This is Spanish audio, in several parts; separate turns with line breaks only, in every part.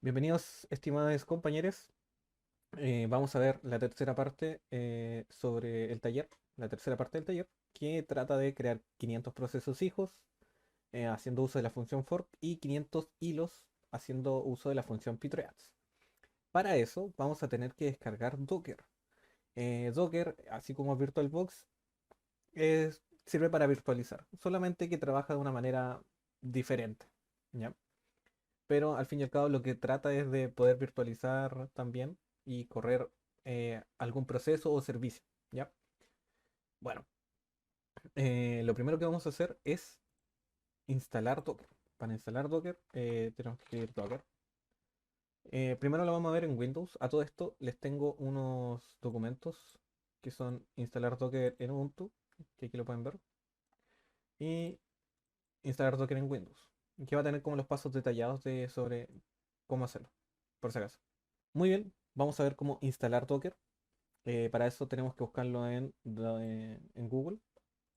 Bienvenidos, estimados compañeros. Vamos a ver la tercera parte sobre el taller, la tercera parte del taller, que trata de crear 500 procesos hijos haciendo uso de la función fork y 500 hilos haciendo uso de la función pthreads. Para eso vamos a tener que descargar Docker. Docker, así como VirtualBox, sirve para virtualizar, solamente que trabaja de una manera diferente. ¿Ya? Pero al fin y al cabo lo que trata es de poder virtualizar también y correr algún proceso o servicio, ¿ya? Bueno, lo primero que vamos a hacer es instalar Docker. Para instalar Docker tenemos que escribir Docker. Primero lo vamos a ver en Windows. A todo esto les tengo unos documentos que son instalar Docker en Ubuntu, que aquí lo pueden ver, y instalar Docker en Windows, que va a tener como los pasos detallados sobre cómo hacerlo, por si acaso. Muy bien, vamos a ver cómo instalar Docker. Para eso tenemos que buscarlo en Google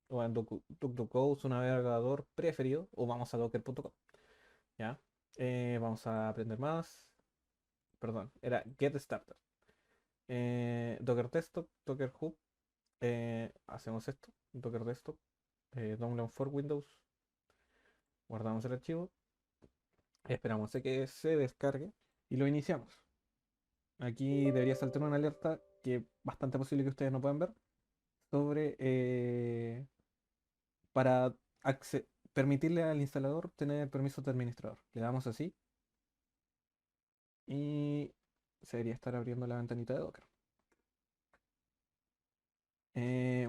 o en DuckDuckGo, su navegador preferido, o vamos a docker.com. ¿Ya? Vamos a aprender más. Perdón, era Get Started. Docker Desktop, Docker Hub. Hacemos esto. Docker Desktop. Download for Windows. Guardamos el archivo. Esperamos a que se descargue y lo iniciamos. Aquí debería saltar una alerta que es bastante posible que ustedes no puedan ver sobre para permitirle al instalador tener permisos de administrador. Le damos así y se debería estar abriendo la ventanita de Docker.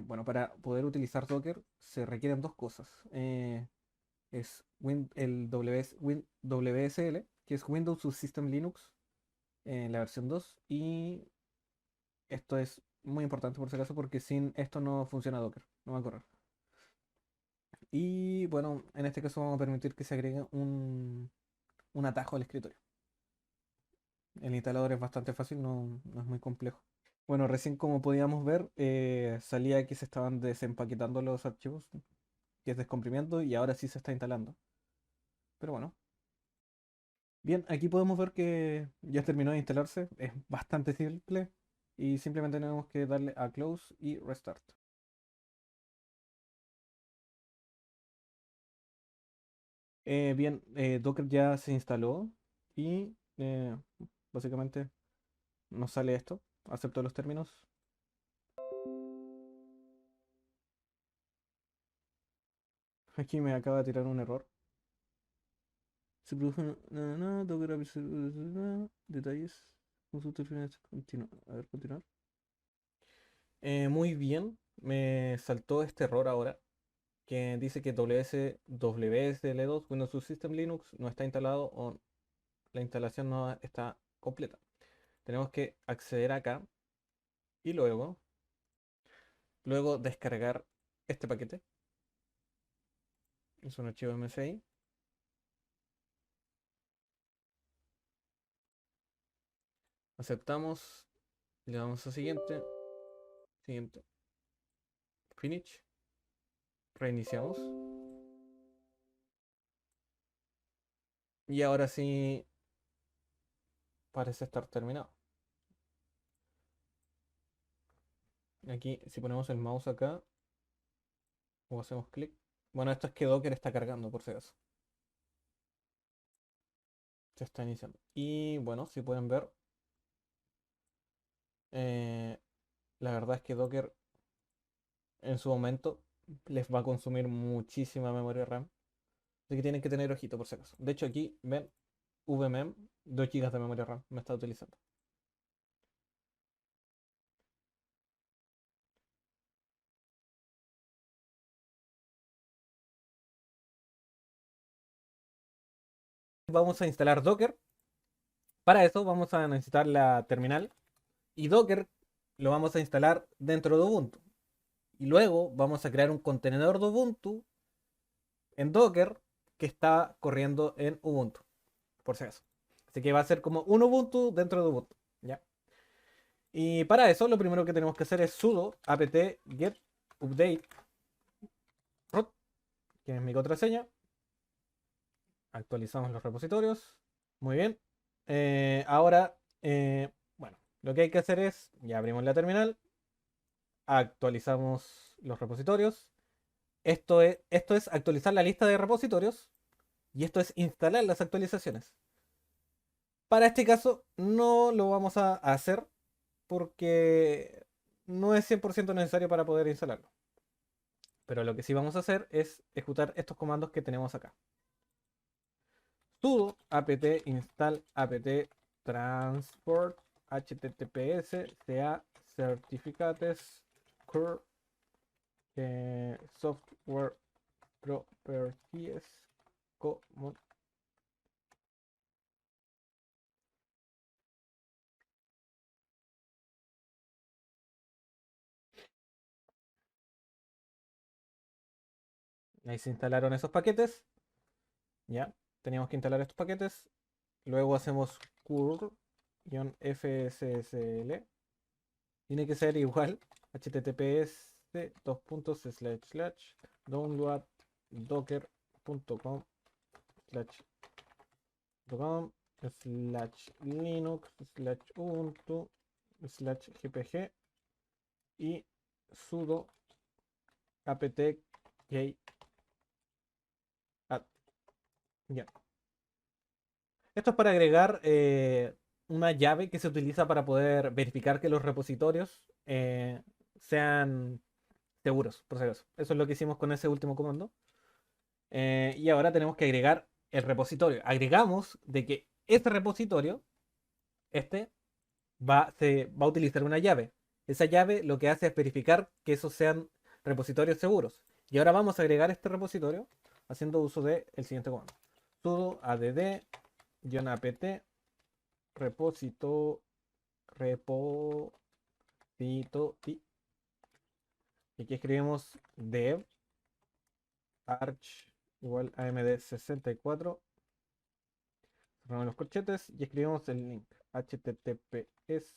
Bueno, para poder utilizar Docker se requieren dos cosas. Es el WSL, que es Windows Subsystem Linux, en la versión 2. Y esto es muy importante por si acaso porque sin esto no funciona Docker, no va a correr. Y bueno, en este caso vamos a permitir que se agregue un atajo al escritorio. El instalador es bastante fácil, no es muy complejo. Bueno, recién como podíamos ver, salía que se estaban desempaquetando los archivos, que es descomprimiendo, y ahora sí se está instalando. Pero bueno, bien, aquí podemos ver que ya terminó de instalarse, es bastante simple, y simplemente tenemos que darle a Close y Restart. Bien, Docker ya se instaló y básicamente nos sale esto, acepto los términos. Aquí me acaba de tirar un error. Se produjo Docker detalles. Consulta al final. A ver, continuar. Muy bien. Me saltó este error ahora que dice que WSL2 Windows Subsystem Linux no está instalado o la instalación no está completa. Tenemos que acceder acá y luego descargar este paquete. Es un archivo MSI. Aceptamos. Le damos a siguiente. Siguiente. Finish. Reiniciamos. Y ahora sí parece estar terminado. Aquí, si ponemos el mouse acá o hacemos clic. Bueno, esto es que Docker está cargando, por si acaso. Se está iniciando. Y bueno, si pueden ver, eh, la verdad es que Docker en su momento les va a consumir muchísima memoria RAM. Así que tienen que tener ojito, por si acaso. De hecho, aquí ven VMem, 2 GB de memoria RAM me está utilizando. Vamos a instalar Docker. Para eso vamos a necesitar la terminal. Y Docker lo vamos a instalar dentro de Ubuntu. Y luego vamos a crear un contenedor de Ubuntu en Docker que está corriendo en Ubuntu, por si acaso. Así que va a ser como un Ubuntu dentro de Ubuntu. ¿Ya? Y para eso lo primero que tenemos que hacer es sudo apt get update root, que es mi contraseña. Actualizamos los repositorios. Muy bien. Ahora, bueno, lo que hay que hacer es, ya abrimos la terminal, actualizamos los repositorios. Esto es actualizar la lista de repositorios y esto es instalar las actualizaciones. Para este caso no lo vamos a hacer porque no es 100% necesario para poder instalarlo. Pero lo que sí vamos a hacer es ejecutar estos comandos que tenemos acá. Sudo apt install apt transport https ca certificates cur software properties common. Ahí se instalaron esos paquetes. Ya, teníamos que instalar estos paquetes. Luego hacemos cur-fssl. Tiene que ser igual. https dos puntos slash slash download docker.com slash com slash linux slash ubuntu slash gpg y sudo apt get add. Ya. Esto es para agregar una llave que se utiliza para poder verificar que los repositorios sean seguros, por si acaso. Eso es lo que hicimos con ese último comando. Y ahora tenemos que agregar el repositorio. Agregamos de que este repositorio, este, se va a utilizar una llave. Esa llave lo que hace es verificar que esos sean repositorios seguros. Y ahora vamos a agregar este repositorio haciendo uso del siguiente comando. Sudo add-apt repository. Y aquí escribimos dev arch igual amd64. Cerramos los corchetes y escribimos el link https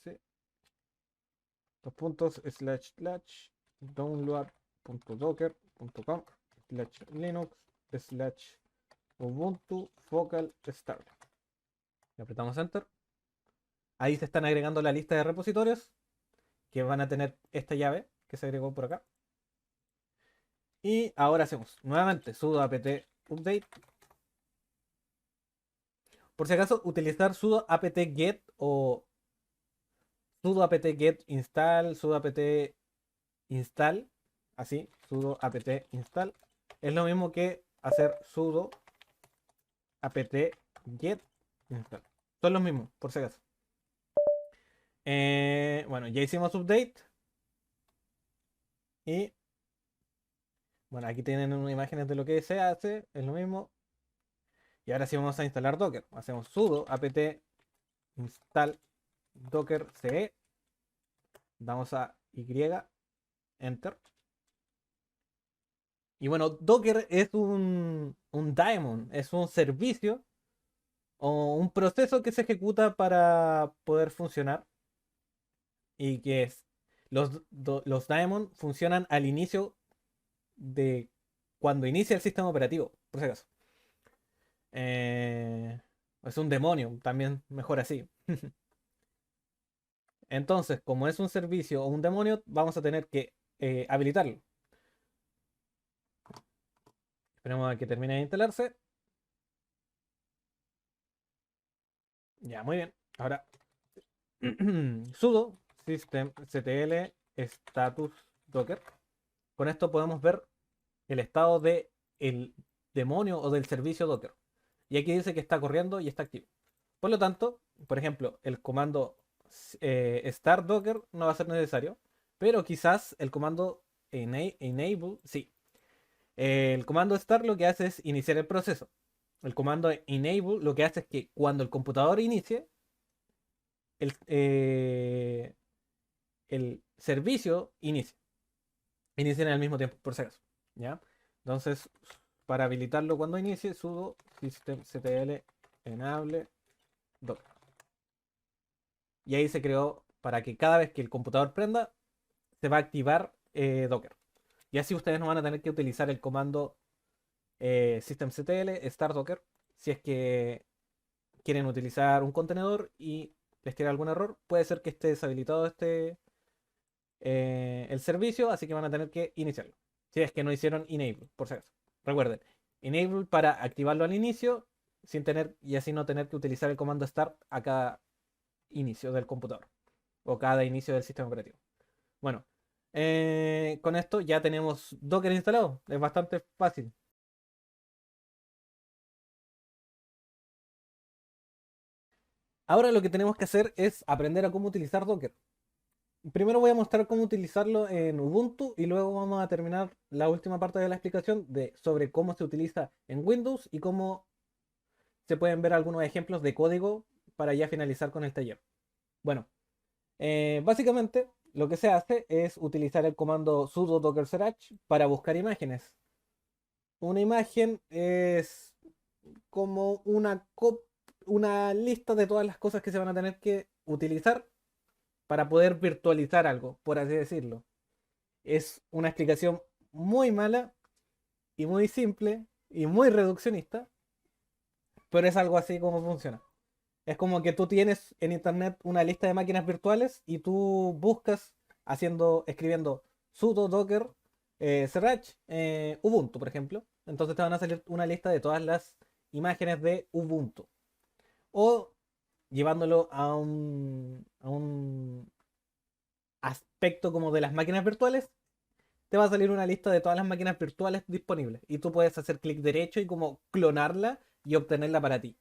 dos puntos slash slash download.docker.com slash linux slash ubuntu focal start. Y apretamos enter. Ahí se están agregando la lista de repositorios que van a tener esta llave que se agregó por acá. Y ahora hacemos nuevamente sudo apt update. Por si acaso, utilizar sudo apt get o sudo apt get install, sudo apt install, así, sudo apt install, es lo mismo que hacer sudo apt get install. Son los mismos, por si acaso. Bueno, ya hicimos update. Y bueno, aquí tienen unas imágenes de lo que se hace, es lo mismo. Y ahora sí vamos a instalar Docker. Hacemos sudo apt install docker ce. Damos a Y, enter. Y bueno, Docker es un daemon, es un servicio o un proceso que se ejecuta para poder funcionar. Y que es, los daemon funcionan al inicio de cuando inicia el sistema operativo, por si acaso. Es un demonio, también mejor así. Entonces, como es un servicio o un demonio, vamos a tener que habilitarlo. Esperemos a que termine de instalarse. Ya, muy bien. Ahora, sudo systemctl status docker. Con esto podemos ver el estado de el demonio o del servicio Docker. Y aquí dice que está corriendo y está activo. Por lo tanto, por ejemplo, el comando start Docker no va a ser necesario, pero quizás el comando enable, sí. El comando start lo que hace es iniciar el proceso. El comando enable lo que hace es que cuando el computador inicie, el servicio inicie. Inicien al mismo tiempo, por si acaso. ¿Ya? Entonces, para habilitarlo cuando inicie, sudo systemctl enable docker. Y ahí se creó para que cada vez que el computador prenda, se va a activar Docker. Y así ustedes no van a tener que utilizar el comando systemctl start docker si es que quieren utilizar un contenedor y les tiene algún error, puede ser que esté deshabilitado el servicio, así que van a tener que iniciarlo. Si es que no hicieron enable, por si acaso. Recuerden, enable para activarlo al inicio sin tener y así no tener que utilizar el comando start a cada inicio del computador o cada inicio del sistema operativo. Bueno, con esto ya tenemos Docker instalado. Es bastante fácil. Ahora lo que tenemos que hacer es aprender a cómo utilizar Docker. Primero voy a mostrar cómo utilizarlo en Ubuntu y luego vamos a terminar la última parte de la explicación sobre cómo se utiliza en Windows y cómo se pueden ver algunos ejemplos de código para ya finalizar con el taller. Bueno, básicamente lo que se hace es utilizar el comando sudo docker search para buscar imágenes. Una imagen es como una lista de todas las cosas que se van a tener que utilizar para poder virtualizar algo, por así decirlo. Es una explicación muy mala y muy simple y muy reduccionista, pero es algo así como funciona. Es como que tú tienes en internet una lista de máquinas virtuales y tú buscas escribiendo sudo docker serach Ubuntu, por ejemplo. Entonces te van a salir una lista de todas las imágenes de Ubuntu. O llevándolo a un aspecto como de las máquinas virtuales, te va a salir una lista de todas las máquinas virtuales disponibles. Y tú puedes hacer clic derecho y como clonarla y obtenerla para ti.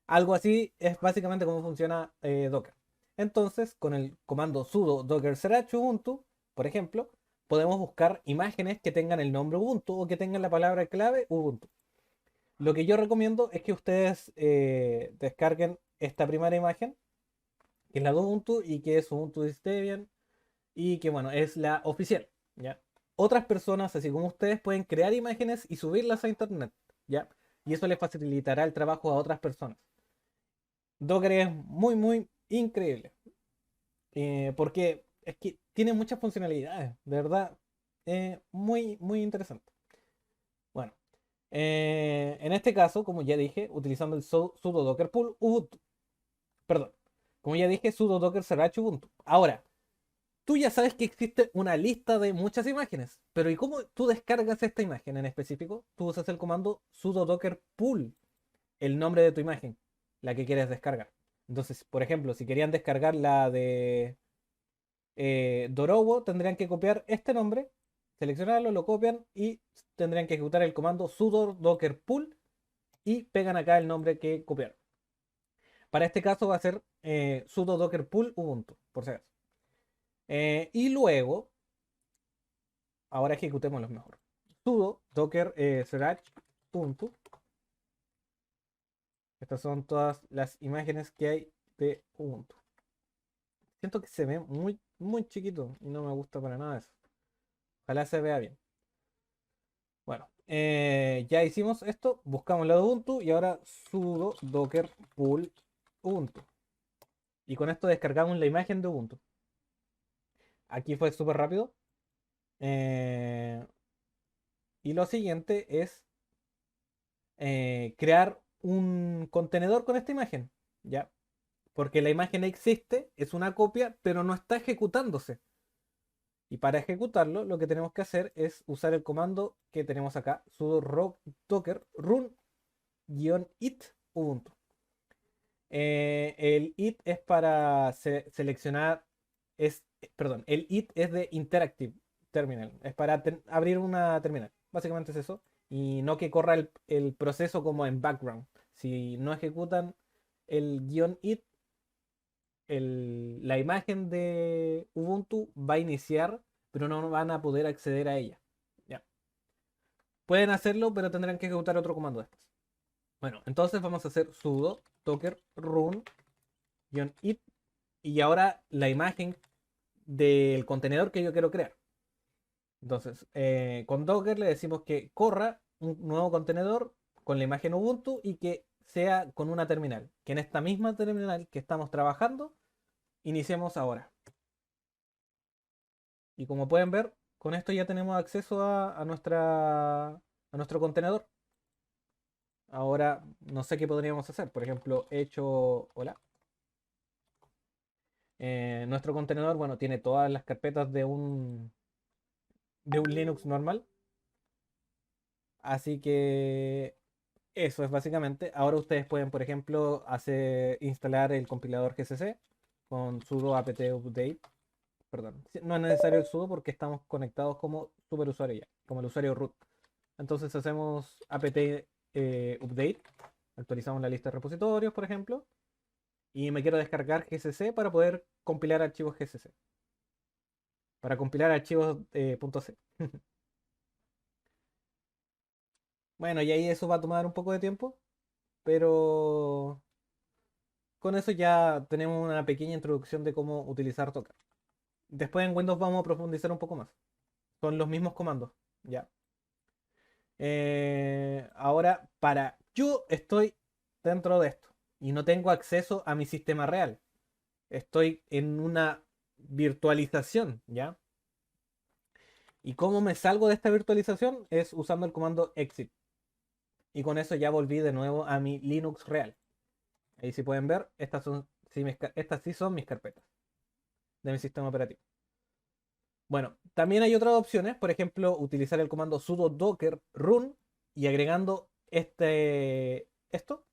Algo así es básicamente cómo funciona Docker. Entonces, con el comando sudo docker serach ubuntu, por ejemplo, podemos buscar imágenes que tengan el nombre Ubuntu o que tengan la palabra clave Ubuntu. Lo que yo recomiendo es que ustedes descarguen esta primera imagen, que es la de Ubuntu y que es Ubuntu Debian y que bueno, es la oficial, ¿ya? Otras personas, así como ustedes, pueden crear imágenes y subirlas a internet, ¿ya? Y eso les facilitará el trabajo a otras personas. Docker es muy, muy increíble. Porque es que tiene muchas funcionalidades, de verdad. Muy, muy interesante. Bueno, en este caso, como ya dije, utilizando el sudo docker pull ubuntu. Perdón. Como ya dije, sudo docker serach ubuntu. Ahora, tú ya sabes que existe una lista de muchas imágenes, pero ¿y cómo tú descargas esta imagen en específico? Tú usas el comando sudo docker pull, el nombre de tu imagen, la que quieres descargar. Entonces, por ejemplo, si querían descargar la de Dorowo, tendrían que copiar este nombre, seleccionarlo, lo copian y tendrían que ejecutar el comando sudo docker pull y pegan acá el nombre que copiaron. Para este caso va a ser sudo docker pull ubuntu, por si acaso. Y luego, ahora ejecutémoslo mejor. Sudo docker serach ubuntu. Estas son todas las imágenes que hay de Ubuntu. Siento que se ve muy, muy chiquito y no me gusta para nada eso. Ojalá se vea bien. Bueno, ya hicimos esto, buscamos la de Ubuntu y ahora sudo docker pull Ubuntu. Y con esto descargamos la imagen de Ubuntu. Aquí fue súper rápido. Eh, y lo siguiente es crear un contenedor con esta imagen. ¿Ya? Porque la imagen existe, es una copia, pero no está ejecutándose. Y para ejecutarlo, lo que tenemos que hacer es usar el comando que tenemos acá, sudo docker run-it ubuntu. El it es para seleccionar, perdón, el it es de Interactive Terminal, es para abrir una terminal. Básicamente es eso. Y no que corra el proceso como en background. Si no ejecutan el guión it, la imagen de Ubuntu va a iniciar, pero no van a poder acceder a ella. Ya. Pueden hacerlo, pero tendrán que ejecutar otro comando después. Bueno, entonces vamos a hacer sudo docker run-it y ahora la imagen del contenedor que yo quiero crear. Entonces, con Docker le decimos que corra un nuevo contenedor con la imagen Ubuntu y que sea con una terminal. Que en esta misma terminal que estamos trabajando, iniciemos ahora. Y como pueden ver, con esto ya tenemos acceso a nuestro contenedor. Ahora, no sé qué podríamos hacer. Por ejemplo, hecho, hola. Nuestro contenedor, bueno, tiene todas las carpetas de un Linux normal. Así que eso es básicamente. Ahora ustedes pueden, por ejemplo, instalar el compilador GCC con sudo apt update. Perdón, no es necesario el sudo porque estamos conectados como superusuario ya, como el usuario root. Entonces hacemos apt update, actualizamos la lista de repositorios, por ejemplo, y me quiero descargar GCC para poder compilar archivos GCC, para compilar archivos .c. Bueno, y ahí eso va a tomar un poco de tiempo, pero con eso ya tenemos una pequeña introducción de cómo utilizar Docker. Después en Windows vamos a profundizar un poco más. Son los mismos comandos, ya. Ahora, yo estoy dentro de esto y no tengo acceso a mi sistema real. Estoy en una virtualización, ¿ya? ¿Y cómo me salgo de esta virtualización? Es usando el comando exit. Y con eso ya volví de nuevo a mi Linux real. Ahí si pueden ver, estas sí son mis carpetas de mi sistema operativo. Bueno, también hay otras opciones, por ejemplo, utilizar el comando sudo docker run y agregando esto,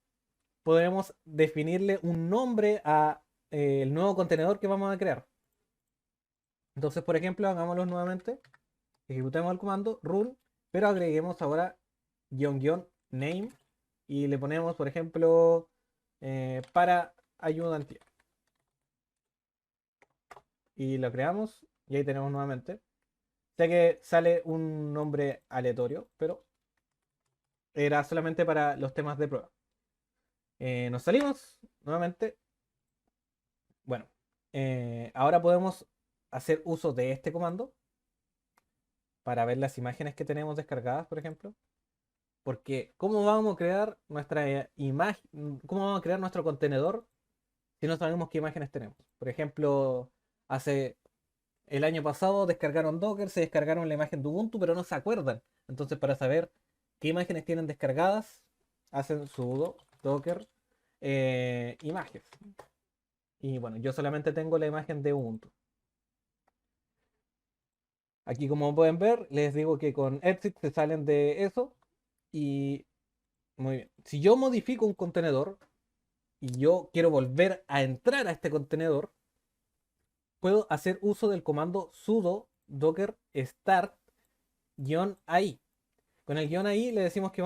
podremos definirle un nombre a el nuevo contenedor que vamos a crear. Entonces, por ejemplo, hagámoslo nuevamente, ejecutemos el comando run, pero agreguemos ahora name y le ponemos, por ejemplo, para ayudantía. Y lo creamos y ahí tenemos nuevamente. Sé que sale un nombre aleatorio, pero era solamente para los temas de prueba. Nos salimos nuevamente. Bueno, ahora podemos hacer uso de este comando para ver las imágenes que tenemos descargadas, por ejemplo. Porque, ¿cómo vamos a crear nuestra imagen? ¿Cómo vamos a crear nuestro contenedor si no sabemos qué imágenes tenemos? Por ejemplo, hace el año pasado descargaron Docker, se descargaron la imagen de Ubuntu, pero no se acuerdan. Entonces, para saber qué imágenes tienen descargadas, hacen sudo docker imágenes. Y bueno, yo solamente tengo la imagen de Ubuntu. Aquí, como pueden ver, les digo que con exit se salen de eso. Y muy bien. Si yo modifico un contenedor y yo quiero volver a entrar a este contenedor, puedo hacer uso del comando sudo docker start-i. Con el guión ahí le decimos que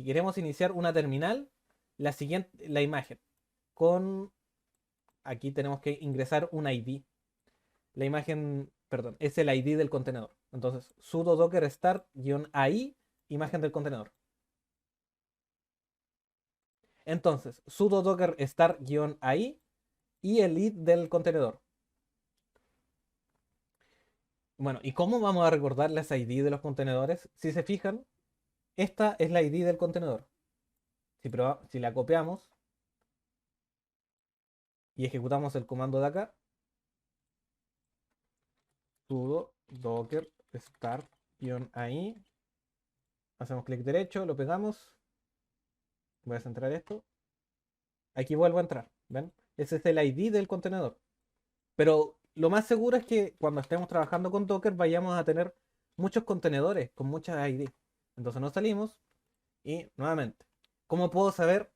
queremos iniciar una terminal, la imagen. Con aquí tenemos que ingresar un ID. La imagen, perdón, es el ID del contenedor. Entonces, sudo docker start-i, imagen del contenedor. Entonces, sudo docker start-i y el id del contenedor. Bueno, ¿y cómo vamos a recordar las ID de los contenedores? Si se fijan, esta es la ID del contenedor. Si la copiamos y ejecutamos el comando de acá, sudo docker start-i, hacemos clic derecho, lo pegamos, voy a centrar esto, aquí vuelvo a entrar, ¿ven? Ese es el ID del contenedor. Pero lo más seguro es que cuando estemos trabajando con Docker vayamos a tener muchos contenedores con muchas ID. Entonces nos salimos y nuevamente, ¿cómo puedo saber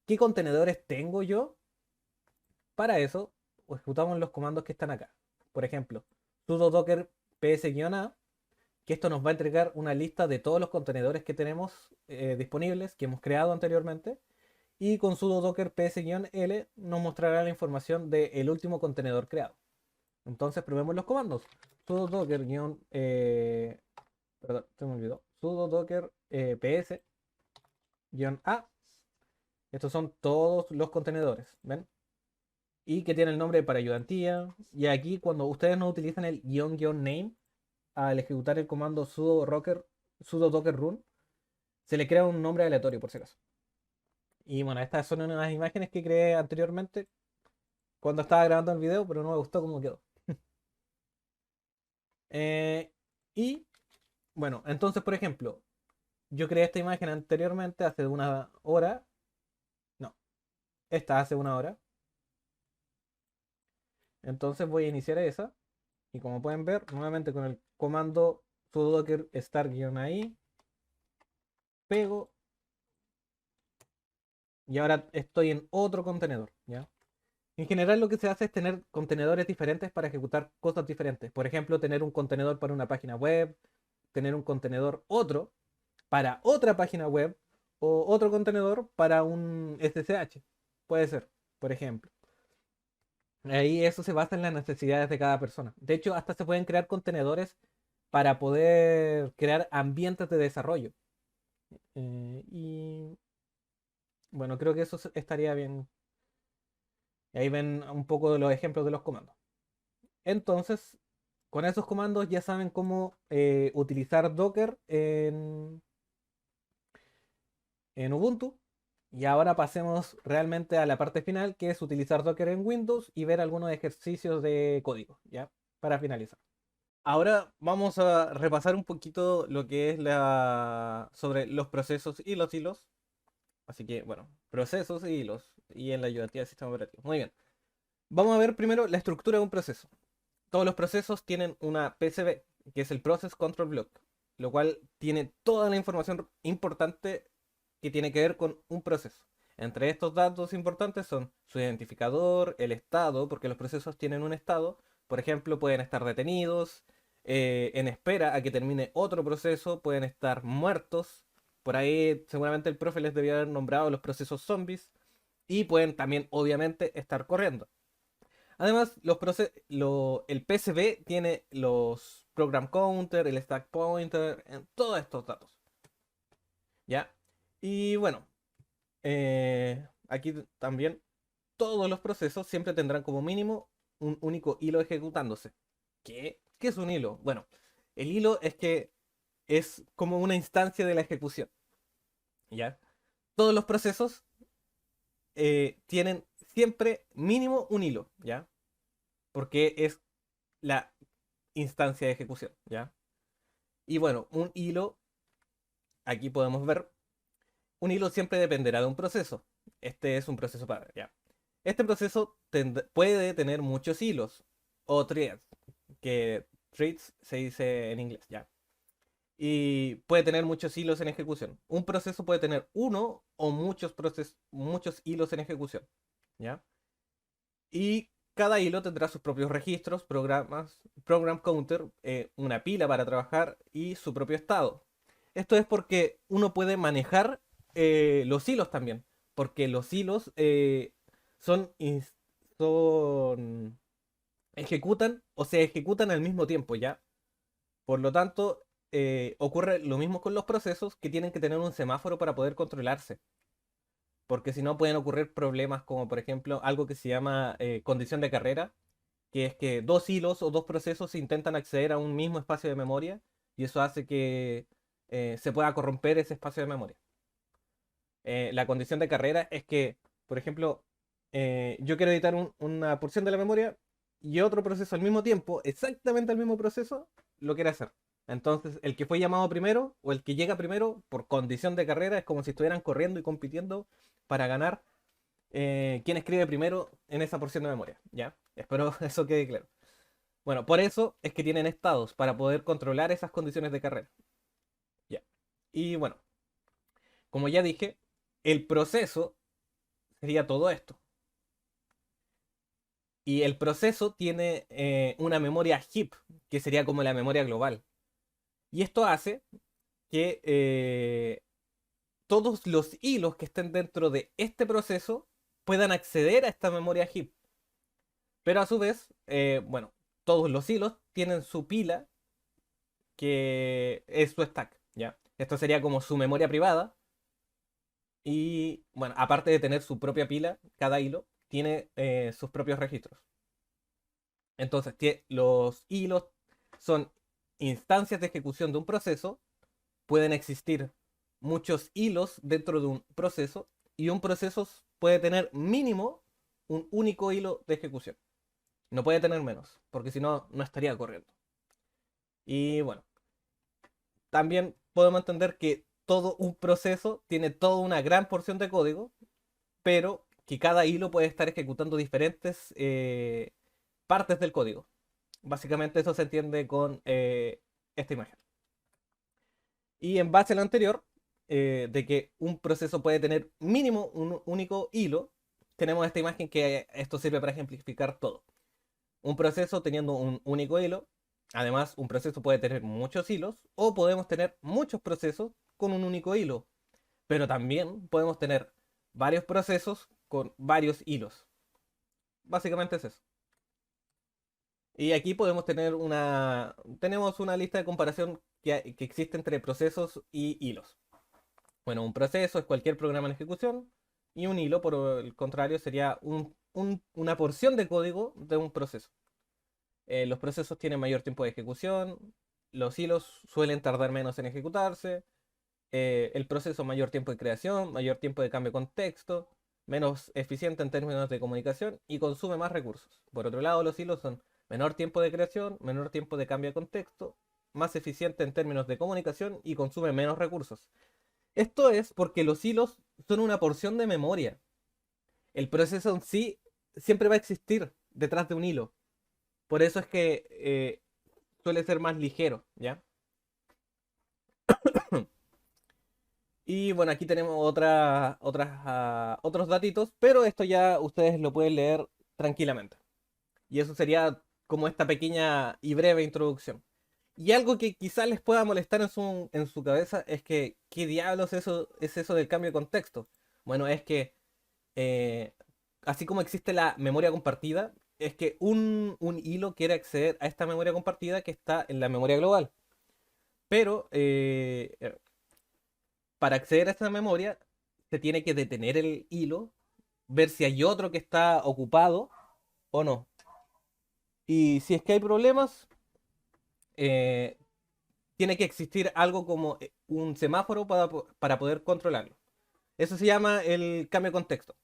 qué contenedores tengo yo? Para eso ejecutamos los comandos que están acá. Por ejemplo, sudo docker ps-a, que esto nos va a entregar una lista de todos los contenedores que tenemos disponibles, que hemos creado anteriormente. Y con sudo docker ps-l nos mostrará la información del último contenedor creado. Entonces probemos los comandos. Sudo docker perdón, se me olvidó. Sudo docker ps-a. Estos son todos los contenedores, ¿ven? Y que tiene el nombre para ayudantía. Y aquí cuando ustedes no utilizan el name al ejecutar el comando sudo docker run, se le crea un nombre aleatorio por si acaso. Y bueno, estas son unas imágenes que creé anteriormente cuando estaba grabando el video, pero no me gustó cómo quedó. Y bueno, entonces por ejemplo, yo creé esta imagen anteriormente, hace una hora. No, esta hace una hora. Entonces voy a iniciar esa. Y como pueden ver, nuevamente con el comando sudo docker start-i, pego. Y ahora estoy en otro contenedor, ¿ya? En general lo que se hace es tener contenedores diferentes para ejecutar cosas diferentes. Por ejemplo, tener un contenedor para una página web, tener un contenedor otro para otra página web o otro contenedor para un SSH. Puede ser, por ejemplo. Ahí eso se basa en las necesidades de cada persona. De hecho, hasta se pueden crear contenedores para poder crear ambientes de desarrollo. Y bueno, creo que eso estaría bien. Y ahí ven un poco de los ejemplos de los comandos. Entonces, con esos comandos ya saben cómo utilizar Docker en Ubuntu. Y ahora pasemos realmente a la parte final, que es utilizar Docker en Windows y ver algunos ejercicios de código, ¿ya? Para finalizar. Ahora vamos a repasar un poquito lo que es sobre los procesos y los hilos. Así que, bueno, procesos y hilos y en la ayudativa del sistema operativo. Muy bien. Vamos a ver primero la estructura de un proceso. Todos los procesos tienen una PCB, que es el Process Control Block, lo cual tiene toda la información importante que tiene que ver con un proceso. Entre estos datos importantes son su identificador, el estado, porque los procesos tienen un estado. Por ejemplo, pueden estar detenidos, en espera a que termine otro proceso, pueden estar muertos. Por ahí seguramente el profe les debía haber nombrado los procesos zombies. Y pueden también, obviamente, estar corriendo. Además, el PCB tiene los program counter, el stack pointer, todos estos datos. ¿Ya? Y bueno, aquí también todos los procesos siempre tendrán como mínimo un único hilo ejecutándose. ¿Qué es un hilo? Bueno, el hilo es que es como una instancia de la ejecución. ¿Ya? Todos los procesos tienen siempre mínimo un hilo, ¿ya? Porque es la instancia de ejecución, ¿ya? Y bueno, un hilo, aquí podemos ver, un hilo siempre dependerá de un proceso. Este es un proceso padre, ¿ya? Este proceso puede tener muchos hilos o threads, que threads se dice en inglés, ¿ya? Y puede tener muchos hilos en ejecución. Un proceso puede tener uno o muchos hilos en ejecución, ¿ya? Y cada hilo tendrá sus propios registros, program counter, una pila para trabajar y su propio estado. Esto es porque uno puede manejar los hilos también, porque los hilos son ejecutan o se ejecutan al mismo tiempo, ¿ya? Por lo tanto, ocurre lo mismo con los procesos que tienen que tener un semáforo para poder controlarse, porque si no pueden ocurrir problemas como por ejemplo algo que se llama condición de carrera, que es que dos hilos o dos procesos intentan acceder a un mismo espacio de memoria y eso hace que se pueda corromper ese espacio de memoria. La condición de carrera es que, por ejemplo, yo quiero editar una porción de la memoria y otro proceso al mismo tiempo, exactamente el mismo proceso, lo quiere hacer. Entonces, el que fue llamado primero o el que llega primero por condición de carrera es como si estuvieran corriendo y compitiendo para ganar quién escribe primero en esa porción de memoria. ¿Ya? Espero eso quede claro. Bueno, por eso es que tienen estados para poder controlar esas condiciones de carrera. ¿Ya? Y bueno, como ya dije, el proceso sería todo esto. Y el proceso tiene una memoria heap, que sería como la memoria global. Y esto hace que todos los hilos que estén dentro de este proceso puedan acceder a esta memoria heap. Pero a su vez, bueno, todos los hilos tienen su pila, que es su stack, ¿ya? Esto sería como su memoria privada. Y bueno, aparte de tener su propia pila, cada hilo tiene sus propios registros. Entonces, los hilos son instancias de ejecución de un proceso. Pueden existir muchos hilos dentro de un proceso y un proceso puede tener mínimo un único hilo de ejecución. No puede tener menos, porque si no, no estaría corriendo. Y bueno, también podemos entender que todo un proceso tiene toda una gran porción de código, pero que cada hilo puede estar ejecutando diferentes partes del código. Básicamente eso se entiende con esta imagen. Y en base a lo anterior, de que un proceso puede tener mínimo un único hilo, tenemos esta imagen que esto sirve para ejemplificar todo. Un proceso teniendo un único hilo, además un proceso puede tener muchos hilos, o podemos tener muchos procesos con un único hilo, pero también podemos tener varios procesos con varios hilos. Básicamente es eso. Y aquí podemos tener tenemos una lista de comparación que existe entre procesos y hilos. Bueno, un proceso es cualquier programa en ejecución y un hilo, por el contrario, sería una porción de código de un proceso. Los procesos tienen mayor tiempo de ejecución, los hilos suelen tardar menos en ejecutarse, el proceso mayor tiempo de creación, mayor tiempo de cambio de contexto, menos eficiente en términos de comunicación y consume más recursos. Por otro lado, los hilos son menor tiempo de creación, menor tiempo de cambio de contexto, más eficiente en términos de comunicación y consume menos recursos. Esto es porque los hilos son una porción de memoria. El proceso en sí siempre va a existir detrás de un hilo. Por eso es que suele ser más ligero, ¿ya? Y bueno, aquí tenemos otros datitos, pero esto ya ustedes lo pueden leer tranquilamente. Y eso sería como esta pequeña y breve introducción. Y algo que quizás les pueda molestar en su cabeza es que, ¿qué diablos es eso del cambio de contexto? Bueno, es que eh, así como existe la memoria compartida, es que un hilo quiere acceder a esta memoria compartida que está en la memoria global. Pero para acceder a esta memoria, se tiene que detener el hilo, ver si hay otro que está ocupado o no. Y si es que hay problemas, eh, tiene que existir algo como un semáforo para poder controlarlo. Eso se llama el cambio de contexto.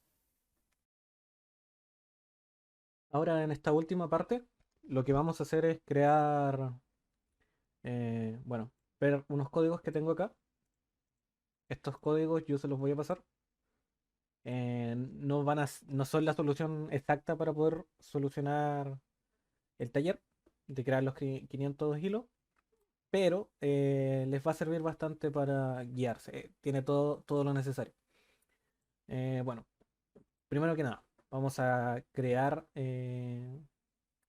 Ahora en esta última parte, lo que vamos a hacer es crear, bueno, ver unos códigos que tengo acá. Estos códigos yo se los voy a pasar. No son la solución exacta para poder solucionar el taller de crear los 500 hilos, pero les va a servir bastante para guiarse. Tiene todo lo necesario. Bueno, primero que nada, vamos a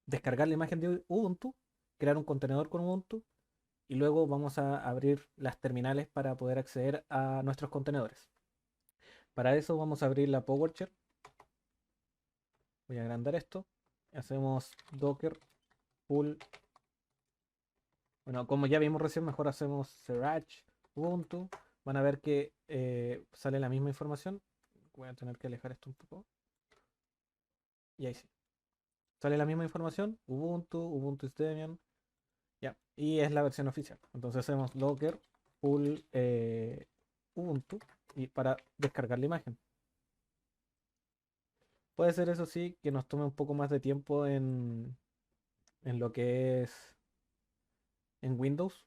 descargar la imagen de Ubuntu, crear un contenedor con Ubuntu y luego vamos a abrir las terminales para poder acceder a nuestros contenedores. Para eso vamos a abrir la PowerShell. Voy a agrandar esto. Hacemos docker pull. Bueno, como ya vimos recién, mejor hacemos Sriracha Ubuntu. Van a ver que sale la misma información. Voy a tener que alejar esto un poco. Y ahí sí. Sale la misma información. Ubuntu is Debian. Ya. Y es la versión oficial. Entonces hacemos docker pull Ubuntu y para descargar la imagen. Puede ser eso sí que nos tome un poco más de tiempo en lo que es en Windows.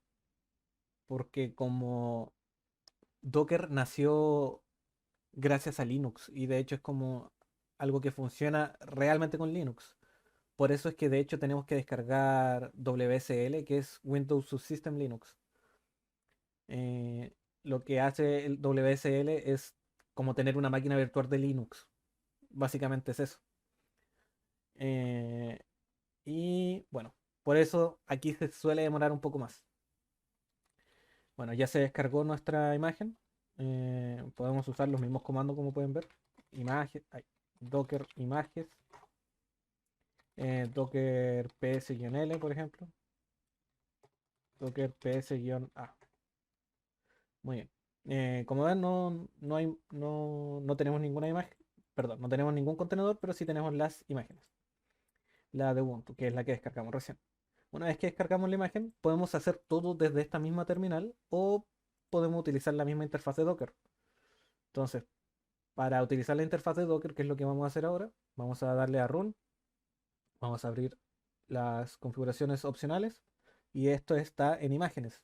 Porque como Docker nació gracias a Linux y de hecho es como algo que funciona realmente con Linux. Por eso es que de hecho tenemos que descargar WSL, que es Windows Subsystem Linux. Eh, lo que hace el WSL es como tener una máquina virtual de Linux. Básicamente es eso. Eh, y bueno, por eso aquí se suele demorar un poco más. Bueno, ya se descargó nuestra imagen. Podemos usar los mismos comandos como pueden ver. Imagen, docker images, docker ps-l, por ejemplo. Docker ps-a. Muy bien. Como ven, no tenemos ninguna imagen. Perdón, no tenemos ningún contenedor, pero sí tenemos las imágenes. La de Ubuntu, que es la que descargamos recién. Una vez que descargamos la imagen, podemos hacer todo desde esta misma terminal o podemos utilizar la misma interfaz de Docker. Entonces, para utilizar la interfaz de Docker, que es lo que vamos a hacer ahora, vamos a darle a Run, vamos a abrir las configuraciones opcionales y esto está en imágenes.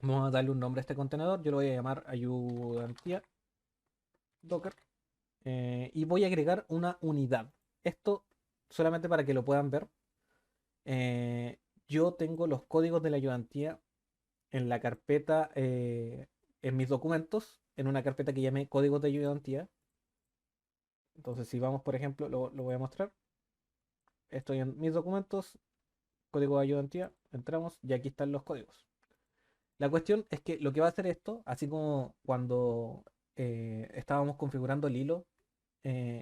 Vamos a darle un nombre a este contenedor. Yo lo voy a llamar ayudantía Docker. Y voy a agregar una unidad. Esto solamente para que lo puedan ver. Eh, yo tengo los códigos de la ayudantía en la carpeta, en mis documentos, en una carpeta que llamé códigos de ayudantía. Entonces, si vamos, por ejemplo, lo voy a mostrar. Estoy en mis documentos, código de ayudantía, entramos y aquí están los códigos. La cuestión es que lo que va a hacer esto, así como cuando estábamos configurando el hilo,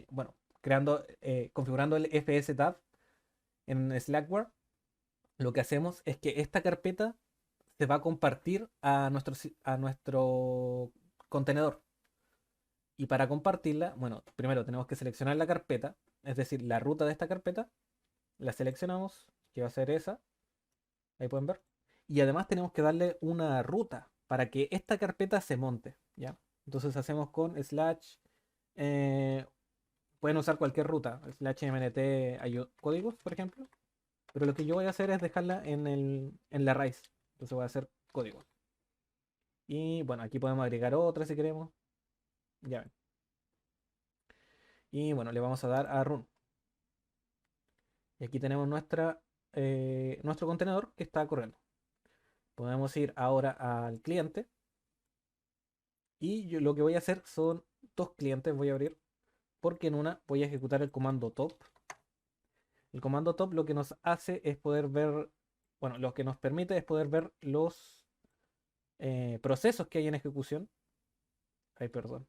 bueno, configurando el FS tab en Slackware, lo que hacemos es que esta carpeta se va a compartir a nuestro contenedor. Y para compartirla, bueno, primero tenemos que seleccionar la carpeta, es decir, la ruta de esta carpeta, la seleccionamos, que va a ser esa, ahí pueden ver. Y además tenemos que darle una ruta para que esta carpeta se monte, ¿ya? Entonces hacemos con slash, eh, pueden usar cualquier ruta, slash mnt códigos, por ejemplo, pero lo que yo voy a hacer es dejarla en la raíz. Entonces voy a hacer códigos. Y bueno, aquí podemos agregar otra si queremos, ya ven. Y bueno, le vamos a dar a run. Y aquí tenemos nuestro contenedor que está corriendo. Podemos ir ahora al cliente. Y yo lo que voy a hacer son dos clientes, voy a abrir. Porque en una voy a ejecutar el comando top. El comando top lo que nos hace es poder ver, bueno, lo que nos permite es poder ver los procesos que hay en ejecución. Ay, perdón.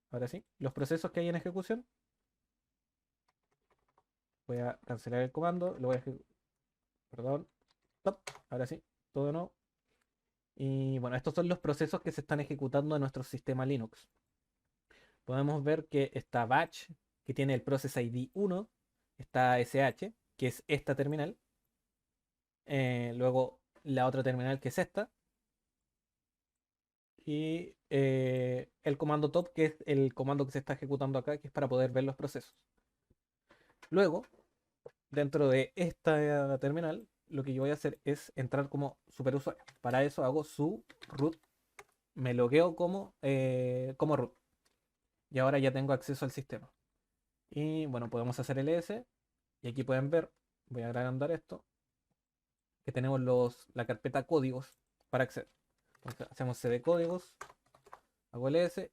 Ahora sí. Los procesos que hay en ejecución. Voy a cancelar el comando. Lo voy a ejecutar. Perdón. Top. Ahora sí. Todo de nuevo. Y bueno, estos son los procesos que se están ejecutando en nuestro sistema Linux. Podemos ver que está Batch, que tiene el Process ID 1, está SH, que es esta terminal, luego la otra terminal que es esta, y el comando top, que es el comando que se está ejecutando acá, que es para poder ver los procesos. Luego, dentro de esta terminal, lo que yo voy a hacer es entrar como superusuario. Para eso hago su root, me logueo como root. Y ahora ya tengo acceso al sistema. Y bueno, podemos hacer ls. Y aquí pueden ver, voy a agrandar esto, que tenemos la carpeta códigos para acceder. Entonces hacemos cd códigos, hago ls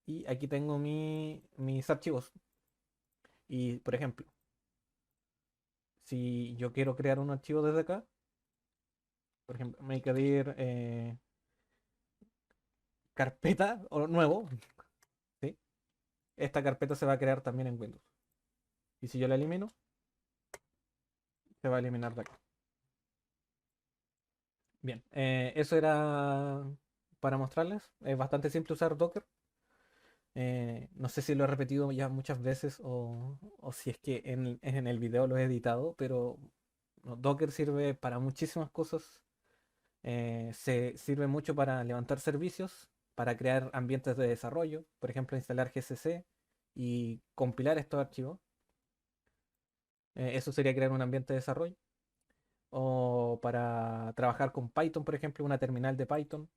y aquí tengo mis archivos. Y por ejemplo, si yo quiero crear un archivo desde acá, por ejemplo, makedir carpeta o nuevo, ¿sí? Esta carpeta se va a crear también en Windows. Y si yo la elimino, se va a eliminar de acá. Bien, eso era para mostrarles. Es bastante simple usar Docker. No sé si lo he repetido ya muchas veces o si es que en el video lo he editado, pero no, Docker sirve para muchísimas cosas. Se sirve mucho para levantar servicios, para crear ambientes de desarrollo, por ejemplo, instalar GCC y compilar estos archivos. Eso sería crear un ambiente de desarrollo. O para trabajar con Python, por ejemplo, una terminal de Python.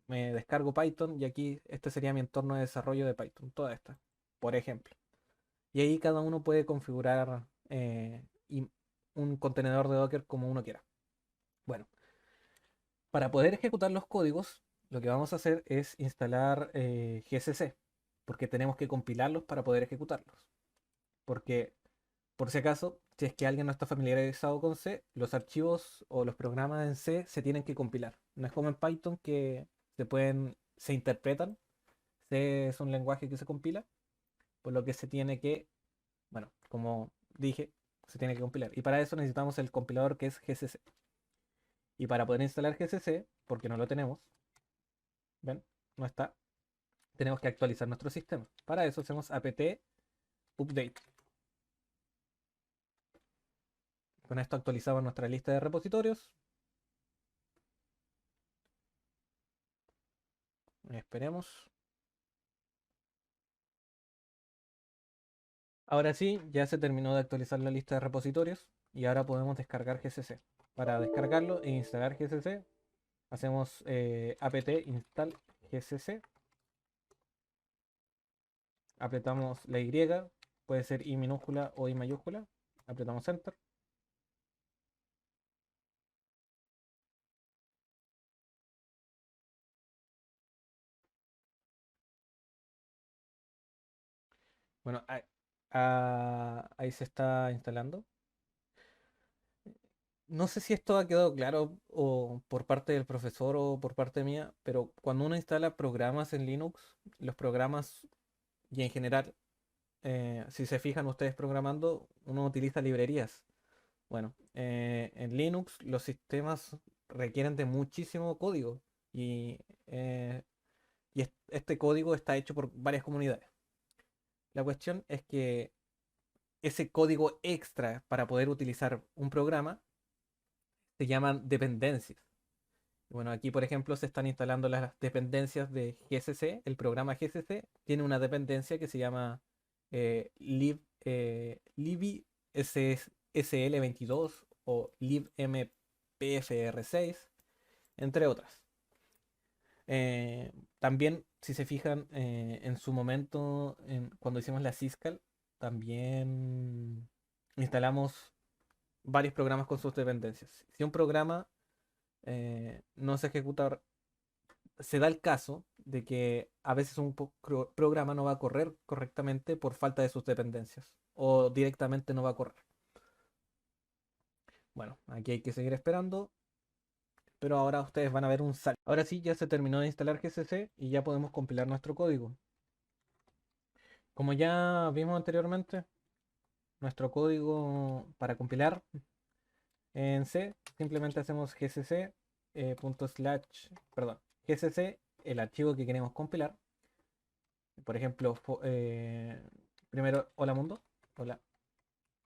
Me descargo Python y aquí este sería mi entorno de desarrollo de Python, toda esta, por ejemplo. Y ahí cada uno puede configurar un contenedor de Docker como uno quiera. Bueno, para poder ejecutar los códigos, lo que vamos a hacer es instalar GCC, porque tenemos que compilarlos para poder ejecutarlos. Porque, por si acaso, si es que alguien no está familiarizado con C, los archivos o los programas en C se tienen que compilar. No es como en Python que se interpretan. C es un lenguaje que se compila, por lo que se tiene que, bueno, como dije, se tiene que compilar. Y para eso necesitamos el compilador que es GCC. Y para poder instalar GCC, porque no lo tenemos, ¿ven? No está, tenemos que actualizar nuestro sistema. Para eso hacemos apt update. Con esto actualizamos nuestra lista de repositorios. Esperemos. Ahora sí, ya se terminó de actualizar la lista de repositorios y ahora podemos descargar GCC. Para descargarlo e instalar GCC, Hacemos apt install gcc, apretamos la Y, puede ser I minúscula o I mayúscula, apretamos enter. Bueno, ahí se está instalando. No sé si esto ha quedado claro o por parte del profesor o por parte mía, pero cuando uno instala programas en Linux, los programas y en general, si se fijan ustedes programando, uno utiliza librerías. Bueno, en Linux los sistemas requieren de muchísimo código y, eh, este código está hecho por varias comunidades. La cuestión es que ese código extra para poder utilizar un programa se llaman dependencias. Bueno, aquí por ejemplo se están instalando las dependencias de GCC. El programa GCC tiene una dependencia que se llama libsl22 o libmpfr6, entre otras. También, si se fijan, en su momento, cuando hicimos la Syscall, también instalamos varios programas con sus dependencias. Si un programa no se ejecuta, se da el caso de que a veces un programa no va a correr correctamente por falta de sus dependencias o directamente no va a correr. Bueno, aquí hay que seguir esperando, pero ahora ustedes van a ver un salto. Ahora sí, ya se terminó de instalar GCC y ya podemos compilar nuestro código. Como ya vimos anteriormente, nuestro código para compilar en C, simplemente hacemos gcc punto slash, perdón, gcc, el archivo que queremos compilar. Por ejemplo, primero hola mundo, hola